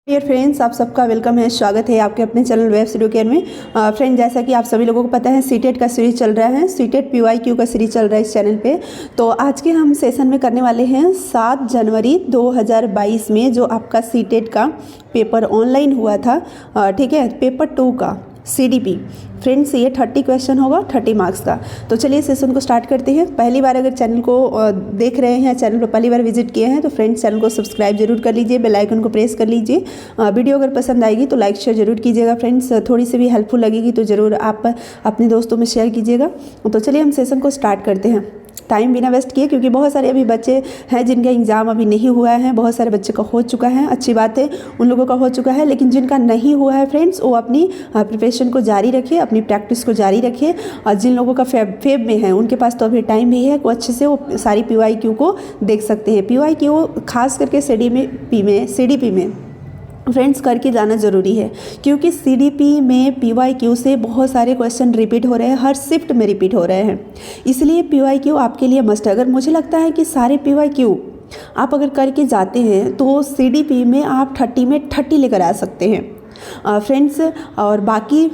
Dear friends, आप सबका welcome है। स्वागत है आपके अपने चैनल वेब स्टूडियो केयर में। फ्रेंड, जैसा कि आप सभी लोगों को पता है, सीटेट का सीरीज चल रहा है। सीटेट PYQ का सीरीज चल रहा है इस चैनल पे। तो आज के हम सेशन में करने वाले हैं 7 जनवरी 2022 में जो आपका सीटेट का पेपर ऑनलाइन हुआ था, ठीक है, पेपर 2 का CDP। फ्रेंड्स, ये 30 क्वेश्चन होगा, 30 मार्क्स का। तो चलिए सेशन को स्टार्ट करते हैं। पहली बार अगर चैनल को देख रहे हैं, चैनल को पहली बार विजिट किए हैं, तो फ्रेंड्स चैनल को सब्सक्राइब जरूर कर लीजिए, बेल आइकन को प्रेस कर लीजिए। वीडियो अगर पसंद आएगी तो लाइक शेयर जरूर कीजिएगा। फ्रेंड्स, थोड़ी सी भी हेल्पफुल लगेगी तो ज़रूर आप अपने दोस्तों में शेयर कीजिएगा। तो चलिए हम सेशन को स्टार्ट करते हैं, टाइम बिना वेस्ट किए, क्योंकि बहुत सारे अभी बच्चे हैं जिनका एग्ज़ाम अभी नहीं हुआ है। बहुत सारे बच्चे का हो चुका है, अच्छी बात है, उन लोगों का हो चुका है। लेकिन जिनका नहीं हुआ है फ्रेंड्स, वो अपनी प्रिपरेशन को जारी रखिए, अपनी प्रैक्टिस को जारी रखिए। और जिन लोगों का फेब में है, उनके पास तो अभी टाइम भी है, वो अच्छे से वो सारी PYQ को देख सकते हैं। PYQ खास करके CDP में फ्रेंड्स करके जाना ज़रूरी है, क्योंकि CDP में PYQ से बहुत सारे क्वेश्चन रिपीट हो रहे हैं, हर शिफ्ट में रिपीट हो रहे हैं। इसलिए PYQ आपके लिए मस्ट है। अगर मुझे लगता है कि सारे PYQ आप अगर करके जाते हैं तो CDP में आप 30 में 30 लेकर आ सकते हैं फ्रेंड्स। और बाकी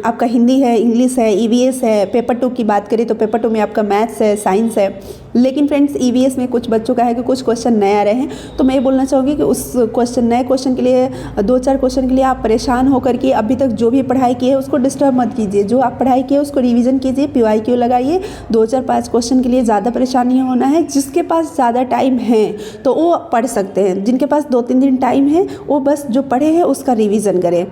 आपका हिंदी है, इंग्लिश है, EVS है। पेपर 2 की बात करें तो पेपर 2 में आपका मैथ्स है, साइंस है। लेकिन फ्रेंड्स EVS में कुछ बच्चों का है कि कुछ क्वेश्चन नए आ रहे हैं, तो मैं ये बोलना चाहूँगी कि उस नए क्वेश्चन के लिए 2-4 क्वेश्चन के लिए आप परेशान होकर के अभी तक जो भी पढ़ाई की है उसको डिस्टर्ब मत कीजिए। जो आप पढ़ाई की है उसको रिवीजन कीजिए, PYQ लगाइए। 2-4-5 क्वेश्चन के लिए ज़्यादा परेशान नहीं होना है। जिसके पास ज़्यादा टाइम है तो वो पढ़ सकते हैं, जिनके पास 2-3 दिन टाइम है वो बस जो पढ़े हैं उसका रिवीजन करें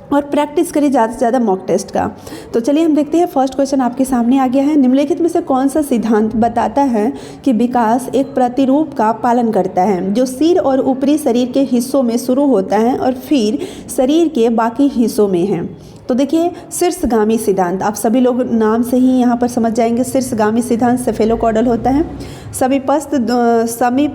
और प्रैक्टिस करिए ज़्यादा से ज़्यादा मॉक टेस्ट का। तो चलिए हम देखते हैं, फर्स्ट क्वेश्चन आपके सामने आ गया है। निम्नलिखित में से कौन सा सिद्धांत बताता है कि विकास एक प्रतिरूप का पालन करता है जो सिर और ऊपरी शरीर के हिस्सों में शुरू होता है और फिर शरीर के बाकी हिस्सों में है? तो देखिए, शीर्षगामी सिद्धांत, आप सभी लोग नाम से ही यहाँ पर समझ जाएंगे। शीर्षगामी सिद्धांत सेफेलोकॉडल होता है। समीप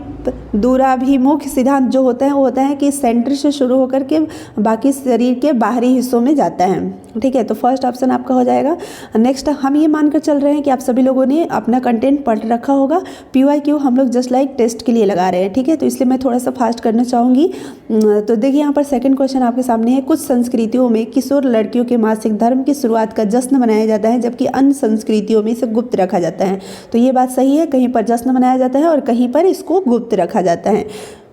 दूराभिमुख सिद्धांत जो होता है वो होता है कि सेंटर से शुरू होकर के बाकी शरीर के बाहरी हिस्सों में जाता है, ठीक है। तो फर्स्ट ऑप्शन आपका हो जाएगा। नेक्स्ट, हम ये मानकर चल रहे हैं कि आप सभी लोगों ने अपना कंटेंट पढ़ रखा होगा। PYQ हम लोग जस्ट लाइक टेस्ट के लिए लगा रहे हैं, ठीक है, तो इसलिए मैं थोड़ा सा फास्ट करना चाहूँगी। तो देखिए यहाँ पर सेकंड क्वेश्चन आपके सामने है। कुछ संस्कृतियों में किशोर लड़कियों के मासिक धर्म की शुरुआत का जश्न मनाया जाता है, जबकि अन्य संस्कृतियों में इसे गुप्त रखा जाता है। तो ये बात सही है, कहीं पर जश्न मनाया जाता है और कहीं पर इसको गुप्त रखा जाता है।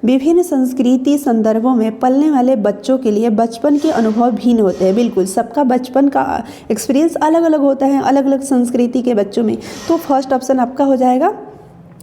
विभिन्न संस्कृति संदर्भों में पलने वाले बच्चों के लिए बचपन के अनुभव भिन्न होते हैं। बिल्कुल, सबका बचपन का एक्सपीरियंस अलग अलग होता है अलग अलग संस्कृति के बच्चों में। तो फर्स्ट ऑप्शन आपका हो जाएगा,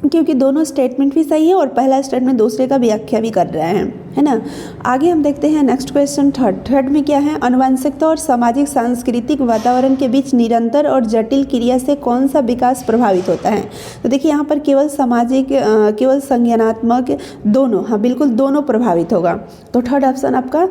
क्योंकि दोनों स्टेटमेंट भी सही है और पहला स्टेटमेंट दूसरे का व्याख्या भी कर रहे हैं, है ना। आगे हम देखते हैं नेक्स्ट क्वेश्चन, थर्ड में क्या है। आनुवंशिकता और सामाजिक सांस्कृतिक वातावरण के बीच निरंतर और जटिल क्रिया से कौन सा विकास प्रभावित होता है? तो देखिए यहाँ पर केवल सामाजिक, केवल संज्ञानात्मक, दोनों, हाँ बिल्कुल दोनों प्रभावित होगा। तो थर्ड ऑप्शन आपका,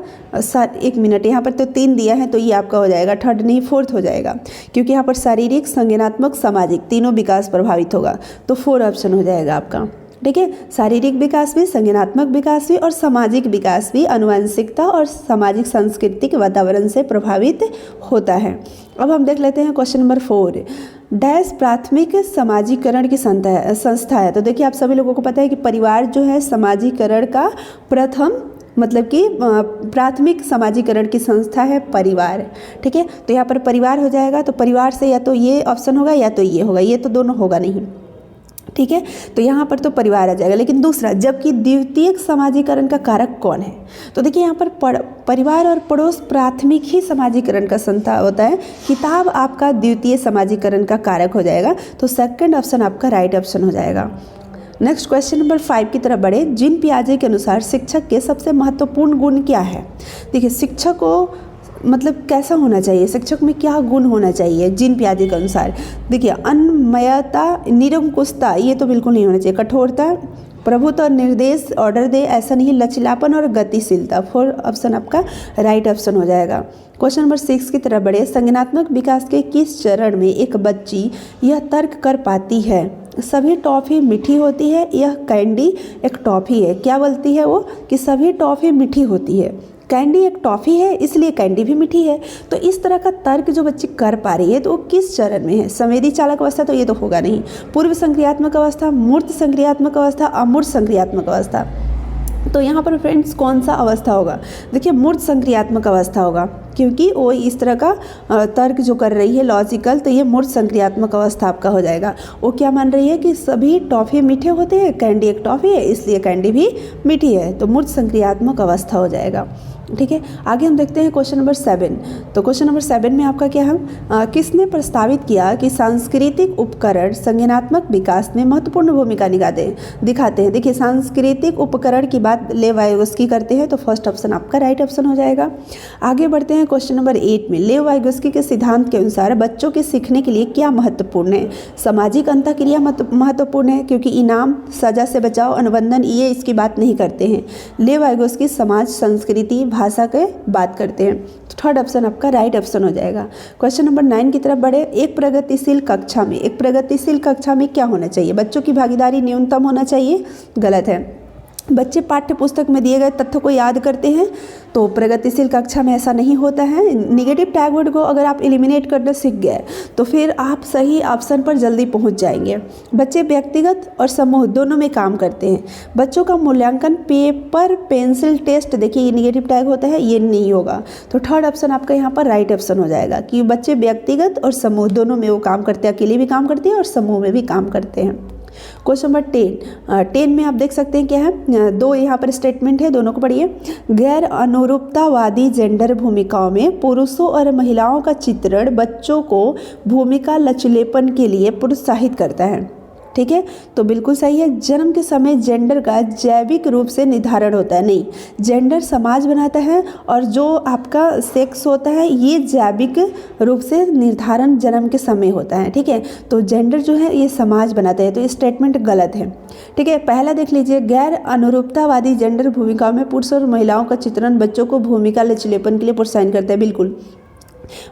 एक मिनट, यहाँ पर तो 3 दिया है तो ये आपका हो जाएगा, थर्ड नहीं फोर्थ हो जाएगा, क्योंकि यहाँ पर शारीरिक, संज्ञानात्मक, सामाजिक तीनों विकास प्रभावित होगा। तो 4 ऑप्शन हो जाएगा आपका, ठीक है। शारीरिक विकास भी, संज्ञानात्मक विकास भी और सामाजिक विकास भी आनुवंशिकता और सामाजिक सांस्कृतिक वातावरण से प्रभावित होता है। अब हम देख लेते हैं क्वेश्चन नंबर 4। डैश प्राथमिक समाजीकरण की संस्था है। तो देखिए, आप सभी लोगों को पता है कि परिवार जो है समाजीकरण का प्रथम, मतलब कि प्राथमिक समाजीकरण की संस्था है परिवार, ठीक है। तो यहाँ पर परिवार हो जाएगा। तो परिवार से या तो ये ऑप्शन होगा या तो ये होगा, ये तो दोनों होगा नहीं, ठीक है। तो यहाँ पर तो परिवार आ जाएगा। लेकिन दूसरा, जबकि द्वितीयक समाजीकरण का कारक कौन है? तो देखिए यहाँ पर परिवार और पड़ोस प्राथमिक ही समाजीकरण का संस्था होता है। किताब आपका द्वितीय समाजीकरण का कारक हो जाएगा। तो सेकंड ऑप्शन आपका राइट ऑप्शन हो जाएगा। नेक्स्ट क्वेश्चन नंबर 5 की तरफ बढ़े। जीन पियाजे के अनुसार शिक्षक के सबसे महत्वपूर्ण गुण क्या है? देखिए, शिक्षक को मतलब कैसा होना चाहिए, शिक्षक में क्या गुण होना चाहिए जीन पियाजे के अनुसार? देखिए, अनमयता, निरंकुशता, ये तो बिल्कुल नहीं होना चाहिए। कठोरता, प्रभुत्व और निर्देश, ऑर्डर दे, ऐसा नहीं, लचीलापन और गतिशीलता। 4 ऑप्शन आपका राइट ऑप्शन हो जाएगा। क्वेश्चन नंबर 6 की तरफ बढ़े। संज्ञानात्मक विकास के किस चरण में एक बच्ची यह तर्क कर पाती है सभी टॉफ़ी मीठी होती है? यह कैंडी एक टॉफ़ी है। क्या बोलती है वो कि सभी टॉफ़ी मीठी होती है? कैंडी एक टॉफ़ी है इसलिए कैंडी भी मीठी है। तो इस तरह का तर्क जो बच्ची कर पा रही है तो वो किस चरण में है? संवेदी चालक अवस्था तो ये तो होगा नहीं। पूर्व संक्रियात्मक अवस्था, मूर्त संक्रियात्मक अवस्था, अमूर्त संक्रियात्मक अवस्था। तो यहाँ पर फ्रेंड्स कौन सा अवस्था होगा? देखिए मूर्त संक्रियात्मक अवस्था होगा, क्योंकि वो इस तरह का तर्क जो कर रही है लॉजिकल, तो ये मूर्त संक्रियात्मक अवस्था आपका हो जाएगा। वो क्या मान रही है कि सभी टॉफ़ी मीठे होते हैं, कैंडी एक टॉफ़ी है इसलिए कैंडी भी मीठी है, तो मूर्त संक्रियात्मक अवस्था हो जाएगा। ठीक है, आगे हम देखते हैं क्वेश्चन नंबर 7। तो क्वेश्चन नंबर 7 में आपका क्या है, किसने प्रस्तावित किया कि सांस्कृतिक उपकरण संज्ञानात्मक विकास में महत्वपूर्ण भूमिका दिखाते हैं? देखिए सांस्कृतिक उपकरण की बात लेव वाइगोस्की करते हैं, तो फर्स्ट ऑप्शन आपका राइट ऑप्शन हो जाएगा। आगे बढ़ते हैं क्वेश्चन नंबर 8 में। लेव वाइगोस्की के सिद्धांत के अनुसार बच्चों के सीखने के लिए क्या महत्वपूर्ण है? सामाजिक अंतःक्रिया महत्वपूर्ण है, क्योंकि इनाम, सजा से बचाव, अनुबंधन ये इसकी बात नहीं करते हैं। लेव वाइगोस्की समाज, संस्कृति, भाषा के बात करते हैं, तो थर्ड ऑप्शन आपका राइट ऑप्शन हो जाएगा। क्वेश्चन नंबर 9 की तरफ बढ़े। एक प्रगतिशील कक्षा में क्या होना चाहिए? बच्चों की भागीदारी न्यूनतम होना चाहिए, गलत है। बच्चे पाठ्य पुस्तक में दिए गए तथ्यों को याद करते हैं, तो प्रगतिशील कक्षा में ऐसा नहीं होता है। निगेटिव टैग वर्ड को अगर आप एलिमिनेट करना सीख गए तो फिर आप सही ऑप्शन पर जल्दी पहुंच जाएंगे। बच्चे व्यक्तिगत और समूह दोनों में काम करते हैं। बच्चों का मूल्यांकन पेपर पेंसिल टेस्ट, देखिए ये निगेटिव टैग होता है, ये नहीं होगा, तो थर्ड ऑप्शन आपका यहाँ पर राइट ऑप्शन हो जाएगा कि बच्चे व्यक्तिगत और समूह दोनों में वो काम करते हैं, अकेले भी काम करते हैं और समूह में भी काम करते हैं। क्वेश्चन नंबर 10 में आप देख सकते हैं क्या है, दो यहाँ पर स्टेटमेंट है, दोनों को पढ़िए। गैर अनुरूपतावादी जेंडर भूमिकाओं में पुरुषों और महिलाओं का चित्रण बच्चों को भूमिका लचीलेपन के लिए प्रोत्साहित करता है। ठीक है, तो बिल्कुल सही है। जन्म के समय जेंडर का जैविक रूप से निर्धारण होता है, नहीं, जेंडर समाज बनाता है और जो आपका सेक्स होता है ये जैविक रूप से निर्धारण जन्म के समय होता है। ठीक है, तो जेंडर जो है ये समाज बनाता है, तो ये स्टेटमेंट गलत है। ठीक है, पहला देख लीजिए, गैर अनुरूपतावादी जेंडर भूमिकाओं में पुरुषों और महिलाओं का चित्रण बच्चों को भूमिका लचीलेपन के लिए प्रोत्साहित करता है। बिल्कुल,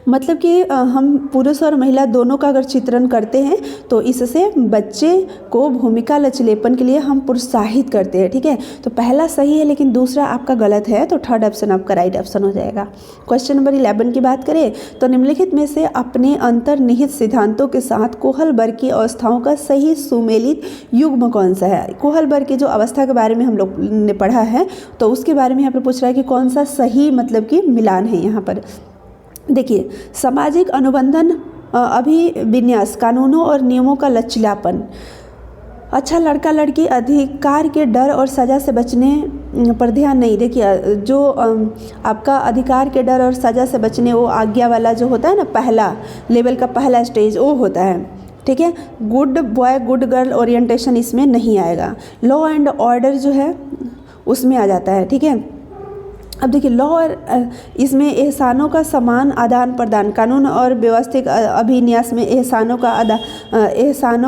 मतलब कि हम पुरुष और महिला दोनों का अगर चित्रण करते हैं तो इससे बच्चे को भूमिका लचीलेपन के लिए हम प्रोत्साहित करते हैं। ठीक है, तो पहला सही है लेकिन दूसरा आपका गलत है, तो थर्ड ऑप्शन आपका राइट ऑप्शन हो जाएगा। क्वेश्चन नंबर 11 की बात करें तो निम्नलिखित में से अपने अंतर्निहित सिद्धांतों के साथ कोहलबर्ग की अवस्थाओं का सही सुमेलित युग्म कौन सा है? कोहलबर्ग की जो अवस्था के बारे में हम लोग ने पढ़ा है, तो उसके बारे में यहाँ पर पूछ रहा है कि कौन सा सही मतलब कि मिलान है। यहाँ पर देखिए, सामाजिक अनुबंधन, अभिविन्यास, कानूनों और नियमों का लचीलापन, अच्छा लड़का लड़की, अधिकार के डर और सज़ा से बचने पर ध्यान नहीं। देखिए जो आपका अधिकार के डर और सज़ा से बचने, वो आज्ञा वाला जो होता है ना, पहला लेवल का पहला स्टेज वो होता है। ठीक है, good boy good girl orientation इसमें नहीं आएगा। लॉ एंड ऑर्डर जो है उसमें आ जाता है। ठीक है, अब देखिए लॉ और इसमें एहसानों का समान आदान प्रदान, कानून और व्यवस्थित अभिन्यास में एहसानों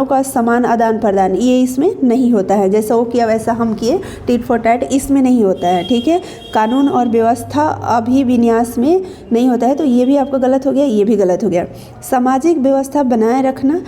का समान आदान प्रदान, ये इसमें नहीं होता है। जैसा वो किया वैसा हम किए, टिट फॉर टैट, इसमें नहीं होता है। ठीक है, कानून और व्यवस्था अभिविन्यास में नहीं होता है, तो ये भी आपका गलत हो गया, ये भी गलत हो गया। सामाजिक व्यवस्था बनाए रखना,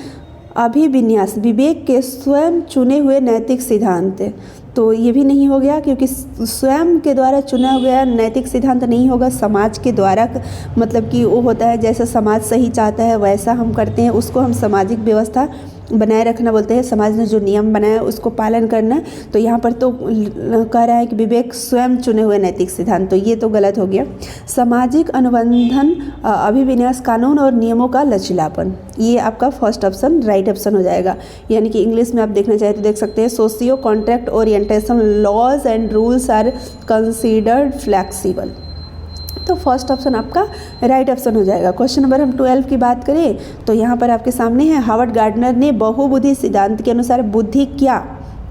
अभिविन्यास, विवेक के स्वयं चुने हुए नैतिक सिद्धांत, तो ये भी नहीं हो गया, क्योंकि स्वयं के द्वारा चुना गया नैतिक सिद्धांत नहीं होगा, समाज के द्वारा, मतलब कि वो होता है जैसा समाज सही चाहता है वैसा हम करते हैं, उसको हम सामाजिक व्यवस्था बनाए रखना बोलते हैं। समाज ने जो नियम बनाया उसको पालन करना, तो यहाँ पर तो कह रहा है कि विवेक स्वयं चुने हुए नैतिक सिद्धांत, तो ये तो गलत हो गया। सामाजिक अनुबंधन, अभिविन्यास, कानून और नियमों का लचीलापन, ये आपका फर्स्ट ऑप्शन राइट ऑप्शन हो जाएगा। यानी कि इंग्लिश में आप देखना चाहे तो देख सकते हैं, socio contract orientation laws and rules are considered flexible, तो फर्स्ट ऑप्शन आपका राइट ऑप्शन हो जाएगा। क्वेश्चन नंबर हम 12 की बात करें तो यहाँ पर आपके सामने है, हार्वर्ड गार्डनर ने बहुबुद्धि सिद्धांत के अनुसार बुद्धि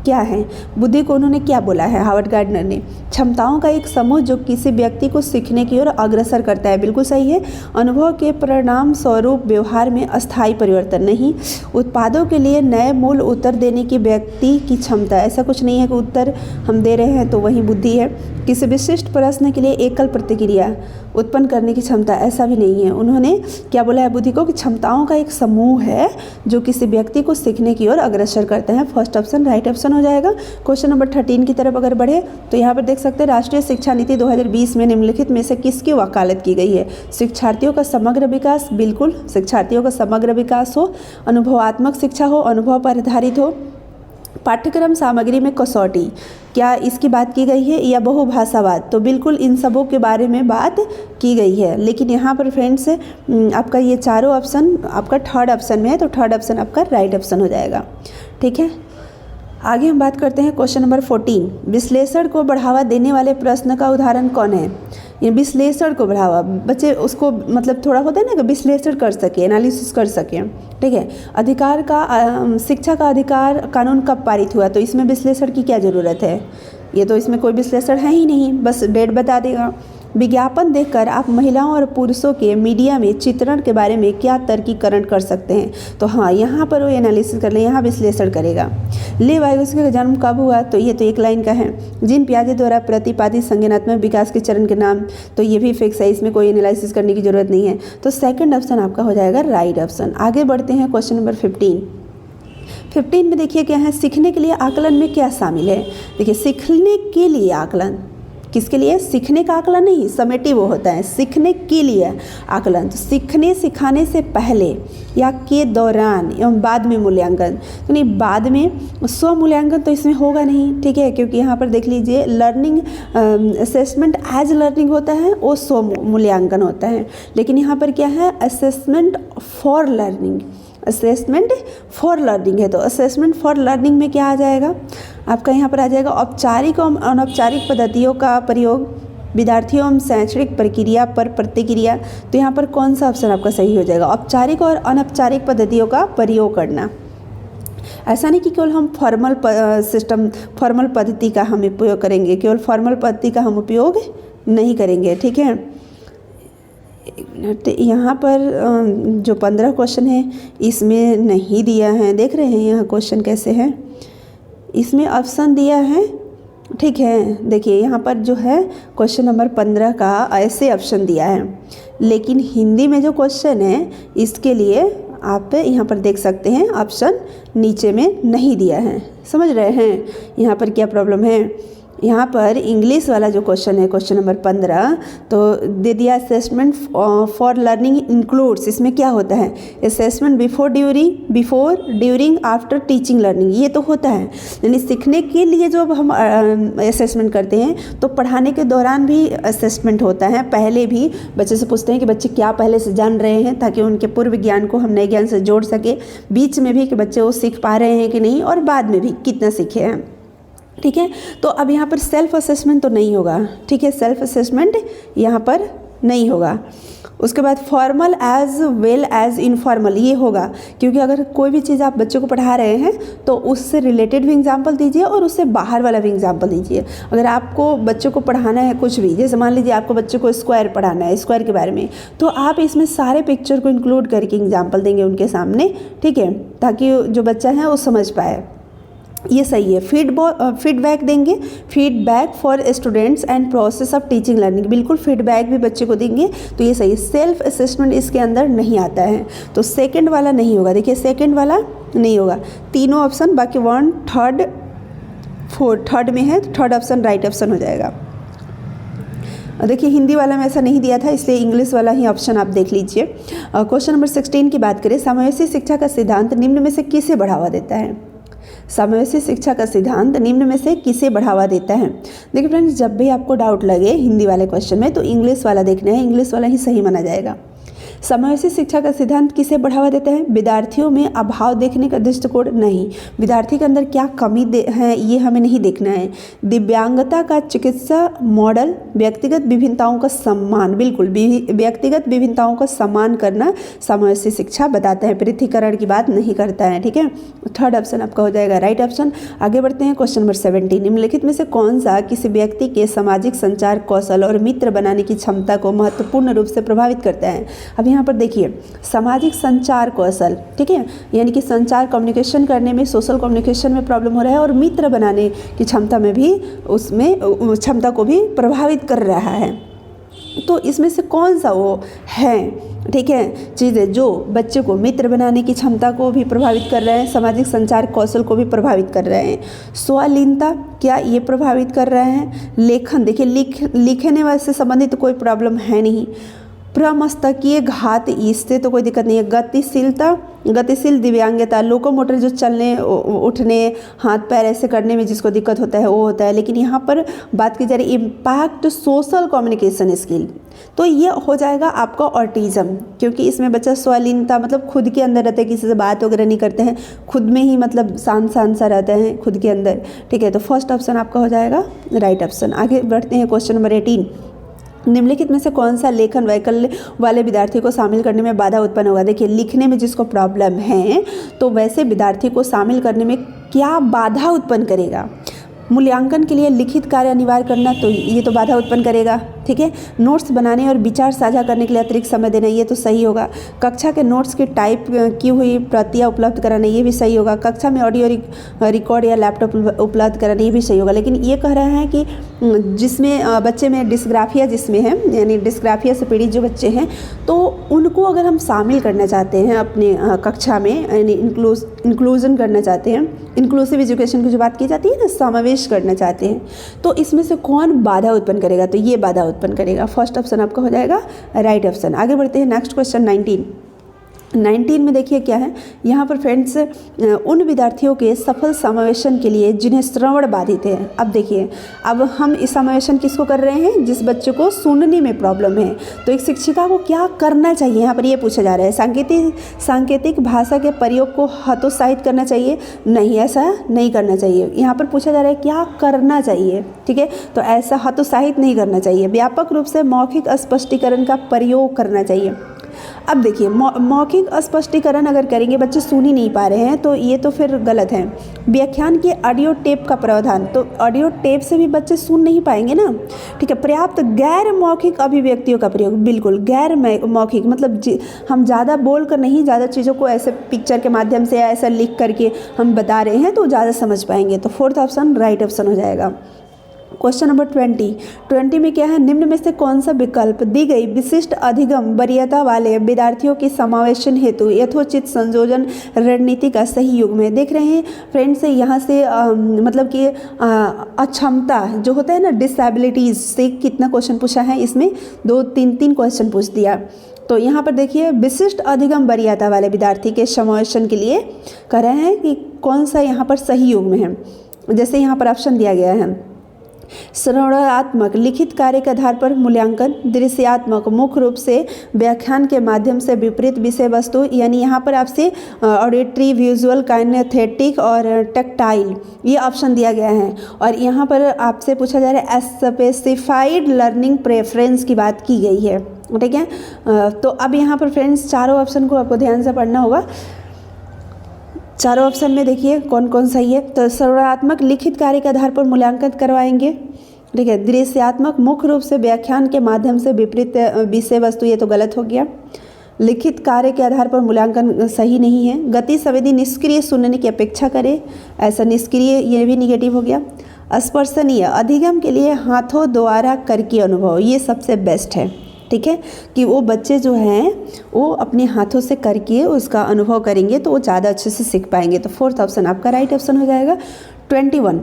क्या है? बुद्धि को उन्होंने क्या बोला है हार्वर्ड गार्डनर ने? क्षमताओं का एक समूह जो किसी व्यक्ति को सीखने की ओर अग्रसर करता है, बिल्कुल सही है। अनुभव के परिणाम स्वरूप व्यवहार में अस्थायी परिवर्तन नहीं। उत्पादों के लिए नए मूल उत्तर देने की व्यक्ति की क्षमता, ऐसा कुछ नहीं है कि उत्तर हम दे रहे हैं तो वही बुद्धि है। किसी विशिष्ट प्रश्न के लिए एकल प्रतिक्रिया उत्पन्न करने की क्षमता, ऐसा भी नहीं है। उन्होंने क्या बोला है बुद्धि को? कि क्षमताओं का एक समूह है जो किसी व्यक्ति को सीखने की ओर अग्रसर करते हैं। फर्स्ट ऑप्शन राइट ऑप्शन हो जाएगा। क्वेश्चन नंबर 13 की तरफ अगर बढ़े तो यहाँ पर देख सकते हैं, राष्ट्रीय शिक्षा नीति 2020 में निम्नलिखित में से किसकी वकालत की गई है? शिक्षार्थियों का समग्र विकास, बिल्कुल शिक्षार्थियों का समग्र विकास हो, अनुभवात्मक शिक्षा हो, अनुभव पर आधारित हो, पाठ्यक्रम सामग्री में कसौटी, क्या इसकी बात की गई है या बहुभाषावाद? तो बिल्कुल इन सबों के बारे में बात की गई है। लेकिन यहाँ पर फ्रेंड्स आपका ये चारों ऑप्शन आपका थर्ड ऑप्शन में है, तो थर्ड ऑप्शन आपका राइट ऑप्शन हो जाएगा। ठीक है, आगे हम बात करते हैं क्वेश्चन नंबर 14। विश्लेषण को बढ़ावा देने वाले प्रश्न का उदाहरण कौन है? ये विश्लेषण को बढ़ावा, बच्चे उसको मतलब थोड़ा होता है ना कि विश्लेषण कर सके, एनालिसिस कर सके। ठीक है, अधिकार का शिक्षा का अधिकार कानून कब पारित हुआ? तो इसमें विश्लेषण की क्या ज़रूरत है? ये तो इसमें कोई विश्लेषण है ही नहीं, बस डेट बता देगा। विज्ञापन देखकर आप महिलाओं और पुरुषों के मीडिया में चित्रण के बारे में क्या तर्कीकरण कर सकते हैं? तो हाँ, यहाँ पर वो एनालिसिस कर ले, यहाँ विश्लेषण करेगा। लेव वायगोत्स्की का जन्म कब हुआ? तो ये तो एक लाइन का है। जीन पियाजे द्वारा प्रतिपादित संज्ञानात्मक विकास के चरण के नाम, तो ये भी फिक्स है, इसमें कोई एनालिसिस करने की जरूरत नहीं है। तो सेकंड ऑप्शन आपका हो जाएगा राइट ऑप्शन। आगे बढ़ते हैं क्वेश्चन नंबर 15 में देखिए क्या है, सीखने के लिए आकलन में क्या शामिल है? देखिए, सीखने के लिए आकलन, किसके लिए? सीखने का आकलन नहीं, समेटिव होता है, सीखने के लिए आकलन। तो सीखने सिखाने से पहले या के दौरान एवं बाद में मूल्यांकन, तो नहीं, बाद में स्व मूल्यांकन तो इसमें होगा नहीं। ठीक है, क्योंकि यहाँ पर देख लीजिए लर्निंग असेसमेंट एज लर्निंग होता है, वो स्व मूल्यांकन होता है। लेकिन यहाँ पर क्या है, assessment for learning, assessment for learning है। तो असेसमेंट फॉर लर्निंग में क्या आ जाएगा आपका? यहाँ पर आ जाएगा औपचारिक और अनौपचारिक पद्धतियों का प्रयोग, विद्यार्थियों एवं शैक्षणिक प्रक्रिया पर प्रतिक्रिया। तो यहाँ पर कौन सा ऑप्शन आपका सही हो जाएगा? औपचारिक और अनौपचारिक पद्धतियों का प्रयोग करना। ऐसा नहीं कि केवल हम फॉर्मल सिस्टम, फॉर्मल पद्धति का हम उपयोग करेंगे, केवल फॉर्मल पद्धति का हम उपयोग नहीं करेंगे। ठीक है, यहाँ पर जो 15 क्वेश्चन है इसमें नहीं दिया है, देख रहे हैं यहाँ क्वेश्चन कैसे है, इसमें ऑप्शन दिया है। ठीक है, देखिए यहाँ पर जो है क्वेश्चन नंबर 15 का ऐसे ऑप्शन दिया है, लेकिन हिंदी में जो क्वेश्चन है इसके लिए आप यहाँ पर देख सकते हैं ऑप्शन नीचे में नहीं दिया है। समझ रहे हैं यहाँ पर क्या प्रॉब्लम है? यहाँ पर इंग्लिश वाला जो क्वेश्चन है, क्वेश्चन नंबर 15, तो दे दिया असेसमेंट फॉर लर्निंग इंक्लूड्स, इसमें क्या होता है? Assessment before during after teaching learning, ये तो होता है। यानी सीखने के लिए जो हम असेसमेंट करते हैं, तो पढ़ाने के दौरान भी असेसमेंट होता है। पहले भी बच्चे से पूछते हैं कि बच्चे क्या पहले से जान रहे हैं, ताकि उनके पूर्व ज्ञान को हम नए ज्ञान से जोड़ सके, बीच में भी कि बच्चे वो सीख पा रहे हैं कि नहीं, और बाद में भी कितना सीखे हैं। ठीक है, तो अब यहाँ पर सेल्फ असेसमेंट तो नहीं होगा। ठीक है, सेल्फ असेसमेंट यहाँ पर नहीं होगा। उसके बाद formal as well as informal ये होगा, क्योंकि अगर कोई भी चीज़ आप बच्चों को पढ़ा रहे हैं तो उससे रिलेटेड भी एग्जाम्पल दीजिए और उससे बाहर वाला भी एग्जाम्पल दीजिए। अगर आपको बच्चों को पढ़ाना है कुछ भी, जैसे मान लीजिए आपको बच्चों को स्क्वायर पढ़ाना है, स्क्वायर के बारे में, तो आप इसमें सारे पिक्चर को इंक्लूड करके एग्जाम्पल देंगे उनके सामने। ठीक है, ताकि जो बच्चा है वो समझ पाए। ये सही है। फीडबैक देंगे, feedback for students and process of teaching learning, बिल्कुल फीडबैक भी बच्चे को देंगे, तो ये सही है। सेल्फ असेसमेंट इसके अंदर नहीं आता है, तो सेकंड वाला नहीं होगा। देखिए सेकंड वाला नहीं होगा। तीनों ऑप्शन बाकी 1, 3, 4 थर्ड में है, थर्ड ऑप्शन राइट ऑप्शन हो जाएगा। देखिए हिंदी वाला में ऐसा नहीं दिया था, इसलिए इंग्लिश वाला ही ऑप्शन आप देख लीजिए। क्वेश्चन नंबर 16 की बात करें, समावेशी शिक्षा का सिद्धांत निम्न में से किसे बढ़ावा देता है? समावेशी शिक्षा का सिद्धांत निम्न में से किसे बढ़ावा देता है? देखिए फ्रेंड्स, जब भी आपको डाउट लगे हिंदी वाले क्वेश्चन में, तो इंग्लिश वाला देखना है, इंग्लिश वाला ही सही माना जाएगा। समावेशी शिक्षा का सिद्धांत किसे बढ़ावा देता है? विद्यार्थियों में अभाव देखने का दृष्टिकोण नहीं, विद्यार्थी के अंदर क्या कमी है ये हमें नहीं देखना है। दिव्यांगता का चिकित्सा मॉडल, व्यक्तिगत विभिन्नताओं का सम्मान, बिल्कुल व्यक्तिगत विभिन्नताओं का सम्मान करना समावेशी शिक्षा बताता है, पृथकीकरण की बात नहीं करता है। ठीक है, थर्ड ऑप्शन आपका हो जाएगा राइट ऑप्शन। आगे बढ़ते हैं क्वेश्चन नंबर 17, निम्नलिखित में से कौन सा किसी व्यक्ति के सामाजिक संचार कौशल और मित्र बनाने की क्षमता को महत्वपूर्ण रूप से प्रभावित करता है? अब यहाँ पर देखिए सामाजिक संचार कौशल, ठीक है, यानी कि संचार कम्युनिकेशन करने में, सोशल कम्युनिकेशन में प्रॉब्लम हो रहा है, और मित्र बनाने की क्षमता में भी, उसमें क्षमता को भी प्रभावित कर रहा है। तो इसमें से कौन सा वो है, ठीक है, चीज़ें जो बच्चे को मित्र बनाने की क्षमता को भी प्रभावित कर रहे हैं, सामाजिक संचार कौशल को भी प्रभावित कर रहे हैं। स्वलीनता, क्या ये प्रभावित कर रहे हैं? लेखन, देखिए लिखने वाले से संबंधित कोई प्रॉब्लम है नहीं। प्रमस्तकीय घात, इससे तो कोई दिक्कत नहीं है। गतिशीलता, गतिशील दिव्यांगता, लोकोमोटर जो चलने उठने हाथ पैर ऐसे करने में जिसको दिक्कत होता है वो होता है। लेकिन यहाँ पर बात की जा रही इम्पैक्ट सोशल कम्युनिकेशन स्किल, तो ये हो जाएगा आपका ऑटिज़म, क्योंकि इसमें बच्चा स्वलीनता मतलब खुद के अंदर रहते हैं, किसी से बात वगैरह नहीं करते हैं, खुद में ही मतलब शांत शांत सा रहते हैं खुद के अंदर। ठीक है, तो फर्स्ट ऑप्शन आपका हो जाएगा राइट ऑप्शन। आगे बढ़ते हैं क्वेश्चन नंबर 18। निम्नलिखित में से कौन सा लेखन वैकल्य वाले विद्यार्थी को शामिल करने में बाधा उत्पन्न होगा। देखिए, लिखने में जिसको प्रॉब्लम है तो वैसे विद्यार्थी को शामिल करने में क्या बाधा उत्पन्न करेगा। मूल्यांकन के लिए लिखित कार्य अनिवार्य करना, तो ये तो बाधा उत्पन्न करेगा। ठीक है, नोट्स बनाने और विचार साझा करने के लिए अतिरिक्त समय देना, ये तो सही होगा। कक्षा के नोट्स की टाइप की हुई प्रतियां उपलब्ध कराना, ये भी सही होगा। कक्षा में ऑडियो रिकॉर्ड या लैपटॉप उपलब्ध कराना, ये भी सही होगा। लेकिन ये कह रहे हैं कि जिसमें बच्चे में डिस्ग्राफिया जिसमें है, यानी डिस्ग्राफिया से पीड़ित जो बच्चे हैं, तो उनको अगर हम शामिल करना चाहते हैं अपने कक्षा में, यानी इंक्लूजन करना चाहते हैं, इंक्लूसिव एजुकेशन की जो बात की जाती है ना, समावेश करना चाहते हैं, तो इसमें से कौन बाधा उत्पन्न करेगा। तो ये बाधा उत्पन्न करेगा। फर्स्ट ऑप्शन आपका हो जाएगा राइट ऑप्शन। आगे बढ़ते हैं नेक्स्ट क्वेश्चन 19 में देखिए क्या है यहाँ पर फ्रेंड्स, उन विद्यार्थियों के सफल समावेशन के लिए जिन्हें श्रवण बाधित है। अब देखिए, अब हम इस समावेशन किसको कर रहे हैं, जिस बच्चे को सुनने में प्रॉब्लम है। तो एक शिक्षिका को क्या करना चाहिए, यहाँ पर ये पूछा जा रहा है। सांकेतिक भाषा के प्रयोग को हतोत्साहित करना चाहिए, नहीं, ऐसा नहीं करना चाहिए। यहाँ पर पूछा जा रहा है क्या करना चाहिए। ठीक है, तो ऐसा हतोत्साहित नहीं करना चाहिए। व्यापक रूप से मौखिक स्पष्टीकरण का प्रयोग करना चाहिए। अब देखिए, मौखिक स्पष्टीकरण अगर करेंगे, बच्चे सुन ही नहीं पा रहे हैं, तो ये तो फिर गलत है। व्याख्यान के ऑडियो टेप का प्रावधान, तो ऑडियो टेप से भी बच्चे सुन नहीं पाएंगे ना। ठीक है, पर्याप्त गैर मौखिक अभिव्यक्तियों का प्रयोग, बिल्कुल गैर मौखिक मतलब हम ज़्यादा बोल कर नहीं, ज़्यादा चीज़ों को ऐसे पिक्चर के माध्यम से या ऐसा लिख करके हम बता रहे हैं तो ज़्यादा समझ पाएंगे। तो फोर्थ ऑप्शन राइट ऑप्शन हो जाएगा। क्वेश्चन नंबर 20 में क्या है, निम्न में से कौन सा विकल्प दी गई विशिष्ट अधिगम वरीयता वाले विद्यार्थियों की समावेशन हेतु यथोचित संयोजन रणनीति का सही युग में। देख रहे हैं फ्रेंड्स, यहाँ से मतलब कि अक्षमता जो होता है ना, डिसेबिलिटीज़ से कितना क्वेश्चन पूछा है, इसमें 2-3 क्वेश्चन पूछ दिया। तो यहाँ पर देखिए, विशिष्ट अधिगम वरीयता वाले विद्यार्थी के समावेशन के लिए कह रहे हैं कि कौन सा यहाँ पर सही युग में है। जैसे यहाँ पर ऑप्शन दिया गया है, श्रवणात्मक लिखित कार्य के आधार पर मूल्यांकन, दृश्यात्मक मुख्य रूप से व्याख्यान के माध्यम से विपरीत विषय वस्तु, यानी यहाँ पर आपसे ऑडिटरी, विजुअल, काइनेस्थेटिक और टैक्टाइल ये ऑप्शन दिया गया है। और यहाँ पर आपसे पूछा जा रहा है स्पेसिफाइड लर्निंग प्रेफरेंस की बात की गई है। ठीक है, तो अब यहाँ पर फ्रेंड्स चारों ऑप्शन को आपको ध्यान से पढ़ना होगा। चारों ऑप्शन में देखिए कौन कौन सही है। तो श्रवणात्मक लिखित कार्य के आधार पर मूल्यांकन करवाएंगे। ठीक है, दृश्यात्मक मुख्य रूप से व्याख्यान के माध्यम से विपरीत विषय वस्तु, ये तो गलत हो गया। लिखित कार्य के आधार पर मूल्यांकन सही नहीं है। गति संवेदी निष्क्रिय सुनने की अपेक्षा करे, ऐसा निष्क्रिय, ये भी निगेटिव हो गया। स्पर्शनीय अधिगम के लिए हाथों द्वारा करके अनुभव, ये सबसे बेस्ट है। ठीक है, कि वो बच्चे जो हैं वो अपने हाथों से करके उसका अनुभव करेंगे तो वो ज़्यादा अच्छे से सीख पाएंगे। तो फोर्थ ऑप्शन आपका राइट ऑप्शन हो जाएगा। 21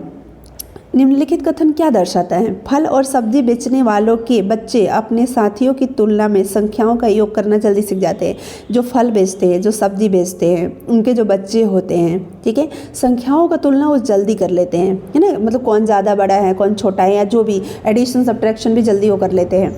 निम्नलिखित कथन क्या दर्शाता है। फल और सब्जी बेचने वालों के बच्चे अपने साथियों की तुलना में संख्याओं का योग करना जल्दी सीख जाते हैं। जो फल बेचते हैं, जो सब्जी बेचते हैं, उनके जो बच्चे होते हैं, ठीक है, संख्याओं का तुलना वो जल्दी कर लेते हैं, है ना, मतलब कौन ज़्यादा बड़ा है कौन छोटा है, या जो भी एडिशन सब्ट्रैक्शन भी जल्दी वो कर लेते हैं।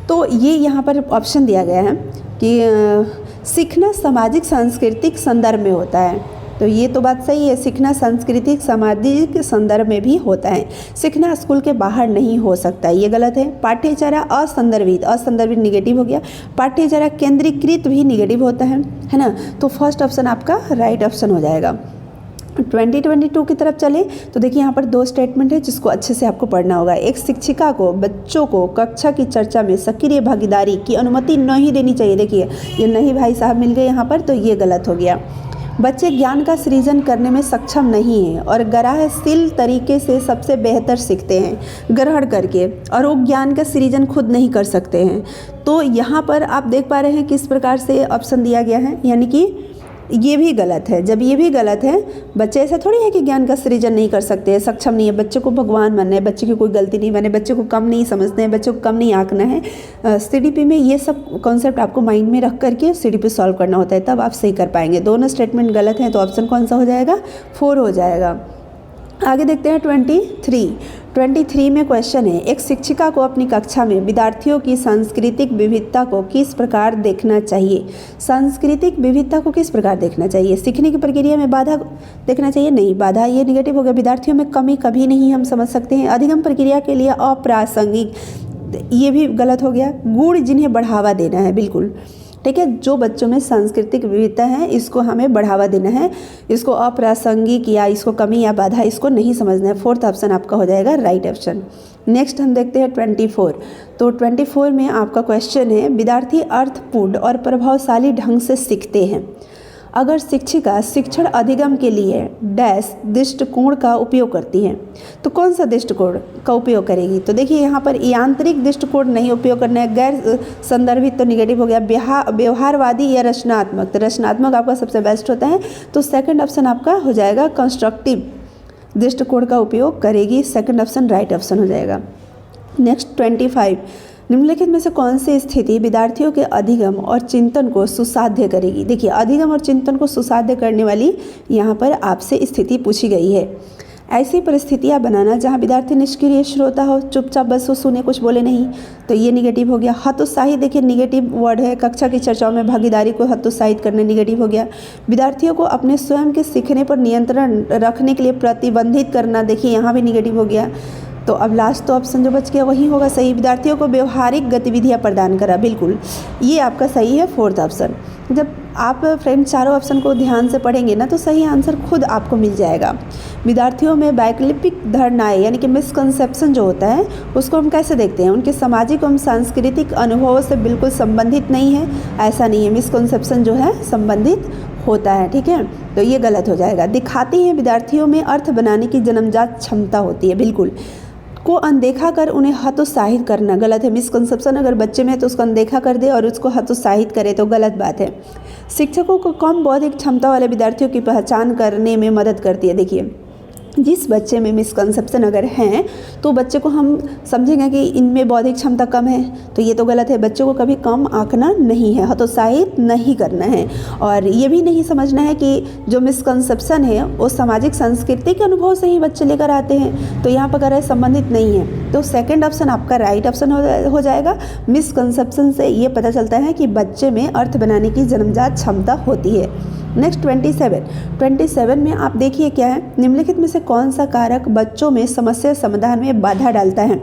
तो ये यहाँ पर ऑप्शन दिया गया है कि सीखना सामाजिक सांस्कृतिक संदर्भ में होता है। तो ये तो बात सही है, सीखना सांस्कृतिक सामाजिक संदर्भ में भी होता है, सीखना स्कूल के बाहर नहीं हो सकता, ये गलत है। पाठ्यचर्या असंदर्भित, असंदर्भित निगेटिव हो गया। पाठ्यचर्या केंद्रीकृत भी निगेटिव होता है ना। तो फर्स्ट ऑप्शन आपका राइट ऑप्शन हो जाएगा। 2022 की तरफ चले तो देखिए यहाँ पर 2 स्टेटमेंट है जिसको अच्छे से आपको पढ़ना होगा। एक, शिक्षिका को बच्चों को कक्षा की चर्चा में सक्रिय भागीदारी की अनुमति नहीं देनी चाहिए। देखिए ये नहीं भाई साहब मिल गए यहाँ पर, तो ये गलत हो गया। बच्चे ज्ञान का सृजन करने में सक्षम नहीं हैं और ग्रहणशील तरीके से सबसे बेहतर सीखते हैं ग्रहण करके, और वो ज्ञान का सृजन खुद नहीं कर सकते हैं। तो यहाँ पर आप देख पा रहे हैं किस प्रकार से ऑप्शन दिया गया है, यानी कि ये भी गलत है। जब ये भी गलत है, बच्चे ऐसा थोड़ी है कि ज्ञान का सृजन नहीं कर सकते हैं, सक्षम नहीं है। बच्चे को भगवान मानना है, बच्चे की कोई गलती नहीं माने, बच्चे को कम नहीं समझना है, बच्चे को कम नहीं आंकना है। CDP में ये सब कॉन्सेप्ट आपको माइंड में रख करके CDP सॉल्व करना होता है, तब आप सही कर पाएंगे। दोनों स्टेटमेंट गलत हैं तो ऑप्शन कौन सा हो जाएगा? 4 हो जाएगा। आगे देखते हैं 23 में क्वेश्चन है, एक शिक्षिका को अपनी कक्षा में विद्यार्थियों की सांस्कृतिक विविधता को किस प्रकार देखना चाहिए? सांस्कृतिक विविधता को किस प्रकार देखना चाहिए? सीखने की प्रक्रिया में बाधा देखना चाहिए? नहीं, बाधा ये निगेटिव हो गया। विद्यार्थियों में कमी कभी नहीं हम समझ सकते हैं। अधिगम प्रक्रिया के लिए अप्रासंगिक, ये भी गलत हो गया। गुण जिन्हें बढ़ावा देना है, बिल्कुल ठीक है। जो बच्चों में सांस्कृतिक विविधता है इसको हमें बढ़ावा देना है, इसको अप्रासंगिक या इसको कमी या बाधा इसको नहीं समझना है। 4th ऑप्शन आपका हो जाएगा राइट ऑप्शन। नेक्स्ट हम देखते हैं 24। तो 24 में आपका क्वेश्चन है, विद्यार्थी अर्थपूर्ण और प्रभावशाली ढंग से सीखते हैं अगर शिक्षिका शिक्षण अधिगम के लिए डैश दृष्टिकोण का उपयोग करती है। तो कौन सा दृष्टिकोण का उपयोग करेगी? तो देखिए यहाँ पर यांत्रिक दृष्टिकोण नहीं उपयोग करना है, गैर संदर्भित तो निगेटिव हो गया, व्यवहारवादी या रचनात्मक। तो रचनात्मक आपका सबसे बेस्ट होता है, तो सेकंड ऑप्शन आपका हो जाएगा कंस्ट्रक्टिव दृष्टिकोण का उपयोग करेगी। सेकंड ऑप्शन राइट ऑप्शन हो जाएगा। नेक्स्ट 25, निम्नलिखित में से कौन सी स्थिति विद्यार्थियों के अधिगम और चिंतन को सुसाध्य करेगी? देखिए अधिगम और चिंतन को सुसाध्य करने वाली यहाँ पर आपसे स्थिति पूछी गई है। ऐसी परिस्थितियाँ बनाना जहाँ विद्यार्थी निष्क्रिय श्रोता हो, चुपचाप बस वो सुने, कुछ बोले नहीं, तो ये निगेटिव हो गया। हतोत्साहित, देखिए निगेटिव वर्ड है, कक्षा की चर्चाओं में भागीदारी को हतोत्साहित करना निगेटिव हो गया। विद्यार्थियों को अपने स्वयं के सीखने पर नियंत्रण रखने के लिए प्रतिबंधित करना, देखिए यहाँ भी निगेटिव हो गया। तो अब लास्ट तो ऑप्शन जो बच गया वही होगा सही। विद्यार्थियों को व्यवहारिक गतिविधियां प्रदान करा, बिल्कुल ये आपका सही है 4th ऑप्शन। जब आप फ्रेंड्स चारों ऑप्शन को ध्यान से पढ़ेंगे ना तो सही आंसर खुद आपको मिल जाएगा। विद्यार्थियों में वैकल्पिक धारणाएं यानी कि मिसकंसेप्शन जो होता है उसको हम कैसे देखते हैं? उनके सामाजिक एवं सांस्कृतिक अनुभवों से बिल्कुल संबंधित नहीं है, ऐसा नहीं है। मिसकंसेप्शन जो है संबंधित होता है, ठीक है, तो ये गलत हो जाएगा। दिखाती है विद्यार्थियों में अर्थ बनाने की जन्मजात क्षमता होती है, बिल्कुल। को अनदेखा कर उन्हें हतोत्साहित करना गलत है। मिसकंसेप्शन अगर बच्चे में है तो उसको अनदेखा कर दे और उसको हतोत्साहित करे तो गलत बात है। शिक्षकों को कम बौद्धिक क्षमता वाले विद्यार्थियों की पहचान करने में मदद करती है। देखिए जिस बच्चे में मिसकंसेप्शन अगर हैं तो बच्चे को हम समझेंगे कि इनमें बौद्धिक क्षमता कम है, तो ये तो गलत है। बच्चों को कभी कम आंकना नहीं है, हतोत्साहित नहीं करना है। और ये भी नहीं समझना है कि जो मिसकंसेप्शन है वो सामाजिक सांस्कृतिक अनुभव से ही बच्चे लेकर आते हैं, तो यहाँ पर अगर संबंधित नहीं है तो सेकंड ऑप्शन आपका राइट ऑप्शन हो जाएगा। मिसकंसेप्शन से ये पता चलता है कि बच्चे में अर्थ बनाने की जन्मजात क्षमता होती है। नेक्स्ट 27 में आप देखिए क्या है, निम्नलिखित में से कौन सा कारक बच्चों में समस्या समाधान में बाधा डालता है?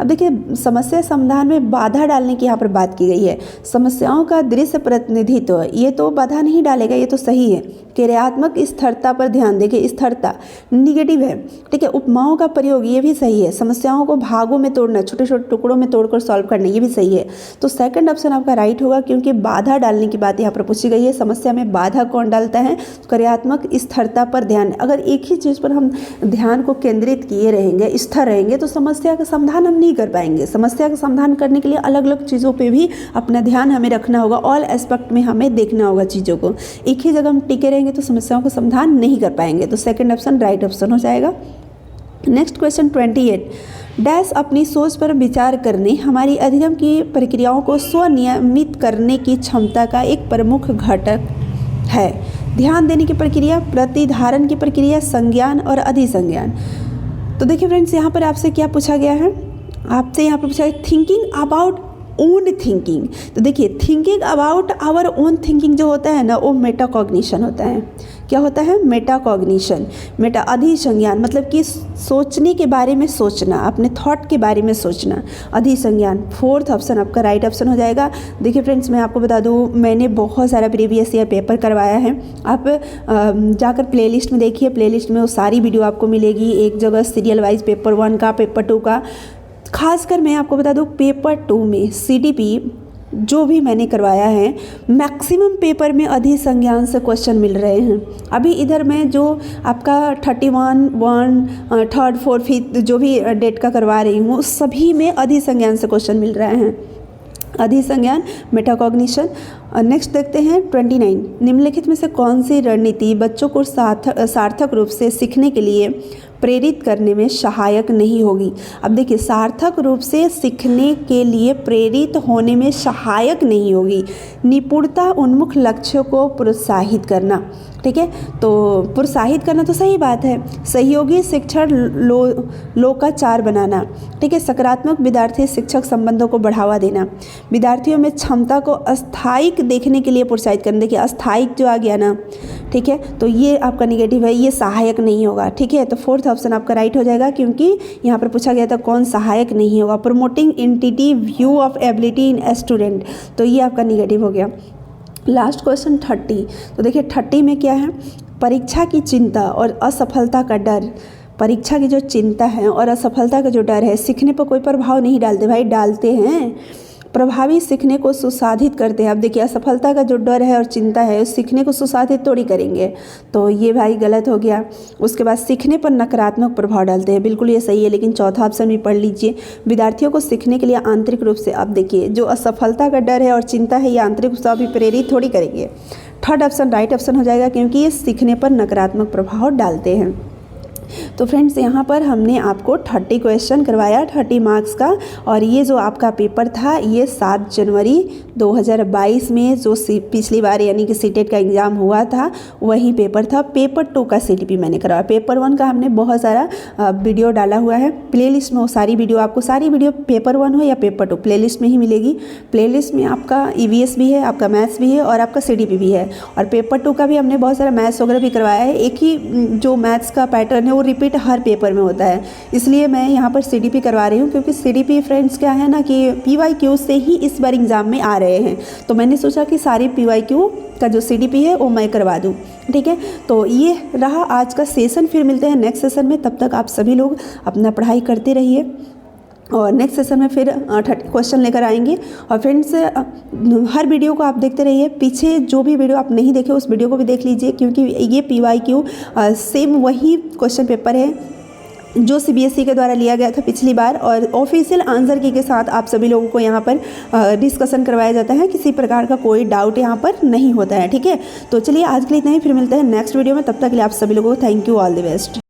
अब देखिए समस्या समाधान में बाधा डालने की यहाँ पर बात की गई है। समस्याओं का दृश्य प्रतिनिधित्व ये तो बाधा नहीं डालेगा, ये तो सही है। क्रियात्मक स्थिरता पर ध्यान, देखिए स्थिरता निगेटिव है, ठीक है। उपमाओं का प्रयोग ये भी सही है। समस्याओं को भागों में तोड़ना, छोटे छोटे टुकड़ों में तोड़कर सॉल्व करना, ये भी सही है। तो सेकंड ऑप्शन आपका राइट होगा, क्योंकि बाधा डालने की बात यहाँ पर पूछी गई है। समस्या में बाधा कौन डालता है? क्रियात्मक स्थिरता पर ध्यान। अगर एक ही चीज़ पर हम ध्यान को केंद्रित किए रहेंगे, स्थिर रहेंगे, तो समस्या का समाधान हम नहीं कर पाएंगे। समस्या का समाधान करने के लिए अलग अलग चीज़ों पे भी अपना ध्यान हमें रखना होगा, ऑल एस्पेक्ट में हमें देखना होगा चीज़ों को। एक ही जगह हम टिके रहेंगे तो समस्याओं का समाधान नहीं कर पाएंगे। तो सेकंड ऑप्शन राइट ऑप्शन हो जाएगा। नेक्स्ट क्वेश्चन 28, डैश अपनी सोच पर विचार करने हमारी अधिगम की प्रक्रियाओं को स्वनियमित करने की क्षमता का एक प्रमुख घटक है। ध्यान देने की प्रक्रिया, प्रतिधारण की प्रक्रिया, संज्ञान और अधिसंज्ञान। तो देखिए फ्रेंड्स यहाँ पर आपसे क्या पूछा गया है? आपसे यहाँ पर पूछा है थिंकिंग अबाउट ओन थिंकिंग। तो देखिए thinking about our own thinking जो होता है ना वो मेटाकॉग्निशन होता है। क्या होता है? मेटाकॉग्निशन। मेटा अधिसंज्ञान मतलब कि सोचने के बारे में सोचना, अपने थॉट के बारे में सोचना। अधिसंज्ञान 4th ऑप्शन आपका राइट ऑप्शन हो जाएगा। देखिए फ्रेंड्स मैं आपको बता दूं, मैंने बहुत सारा प्रीवियस ईयर पेपर करवाया है। आप जाकर प्लेलिस्ट में देखिए, प्लेलिस्ट में वो सारी वीडियो आपको मिलेगी। एक जगह सीरियल वाइज पेपर 1 का, पेपर 2 का। खासकर मैं आपको बता दूं पेपर 2 में CDP जो भी मैंने करवाया है मैक्सिमम पेपर में अधिसंज्ञान से क्वेश्चन मिल रहे हैं। अभी इधर मैं जो आपका 31, 1, 3, 4, 5 जो भी डेट का करवा रही हूँ सभी में अधिसंज्ञान से क्वेश्चन मिल रहे हैं। अधिसंज्ञान, मेटाकॉग्निशन। नेक्स्ट देखते हैं 29, निम्नलिखित में से कौन सी रणनीति बच्चों को सार्थक रूप से सीखने के लिए प्रेरित करने में सहायक नहीं होगी। अब देखिए, सार्थक रूप से सीखने के लिए प्रेरित होने में सहायक नहीं होगी। निपुणता उन्मुख लक्ष्यों को प्रोत्साहित करना, ठीक है, तो प्रोत्साहित करना तो सही बात है। सहयोगी शिक्षण लोकाचार बनाना, ठीक है, सकारात्मक विद्यार्थी शिक्षक संबंधों को बढ़ावा देना, विद्यार्थियों में क्षमता को अस्थायिक देखने के लिए प्रोत्साहित करना। देखिए, अस्थायिक जो आ गया ना, ठीक है, तो ये आपका निगेटिव है, ये सहायक नहीं होगा, ठीक है। तो फोर्थ ऑप्शन आपका राइट हो जाएगा, क्योंकि यहाँ पर पूछा गया था कौन सहायक नहीं होगा। Promoting intuitive view of ability in student, तो ये आपका निगेटिव हो गया। लास्ट क्वेश्चन 30, तो देखिए 30 में क्या है, परीक्षा की चिंता और असफलता का डर। परीक्षा की जो चिंता है और असफलता का जो डर है सीखने पर कोई प्रभाव नहीं डालते, भाई डालते हैं, प्रभावी सीखने को सुसाधित करते हैं। अब देखिए, असफलता का जो डर है और चिंता है उस सीखने को सुसाधित थोड़ी करेंगे, तो ये भाई गलत हो गया। उसके बाद सीखने पर नकारात्मक प्रभाव डालते हैं, बिल्कुल ये सही है, लेकिन चौथा ऑप्शन भी पढ़ लीजिए। विद्यार्थियों को सीखने के लिए आंतरिक रूप से, अब देखिए जो असफलता का डर है और चिंता है ये आंतरिक रूप से अभी प्रेरित थोड़ी करेंगे। थर्ड ऑप्शन राइट ऑप्शन हो जाएगा, क्योंकि ये सीखने पर नकारात्मक प्रभाव डालते हैं। तो फ्रेंड्स, यहाँ पर हमने आपको 30 क्वेश्चन करवाया, 30 मार्क्स का, और ये जो आपका पेपर था ये 7 जनवरी 2022 में जो पिछली बार यानी कि सीटेट का एग्ज़ाम हुआ था वही पेपर था। पेपर 2 का CTP मैंने करवाया। पेपर 1 का हमने बहुत सारा वीडियो डाला हुआ है प्लेलिस्ट में, वो सारी वीडियो आपको, सारी वीडियो पेपर 1 हो या पेपर 2 प्लेलिस्ट में ही मिलेगी। प्लेलिस्ट में आपका EVS भी है, आपका मैथ्स भी है और आपका CTP भी है, और पेपर 2 का भी हमने बहुत सारा मैथ्स वगैरह भी करवाया है। एक ही जो मैथ्स का पैटर्न है वो रिपीट हर पेपर में होता है, इसलिए मैं यहाँ पर CTP करवा रही हूँ, क्योंकि CTP फ्रेंड्स क्या है ना कि PYQ से ही इस बार एग्ज़ाम में आ रहे हैं, तो मैंने सोचा कि सारी PYQ का जो CTP है वो मैं करवा दूँ, ठीक है। तो ये रहा आज का सेशन, फिर मिलते हैं नेक्स्ट सेशन में, तब तक आप सभी लोग अपना पढ़ाई करते रहिए और नेक्स्ट सेशन में फिर 30 क्वेश्चन लेकर आएंगे। और फ्रेंड्स, हर वीडियो को आप देखते रहिए, पीछे जो भी वीडियो आप नहीं देखे उस वीडियो को भी देख लीजिए, क्योंकि ये PYQ सेम वही क्वेश्चन पेपर है जो CBSE के द्वारा लिया गया था पिछली बार, और ऑफिशियल आंसर की के साथ आप सभी लोगों को यहाँ पर डिस्कशन करवाया जाता है, किसी प्रकार का कोई डाउट यहाँ पर नहीं होता है, ठीक है। तो चलिए आज के लिए इतना ही, फिर मिलते हैं नेक्स्ट वीडियो में, तब तक के लिए आप सभी लोगों को thank you, all the best.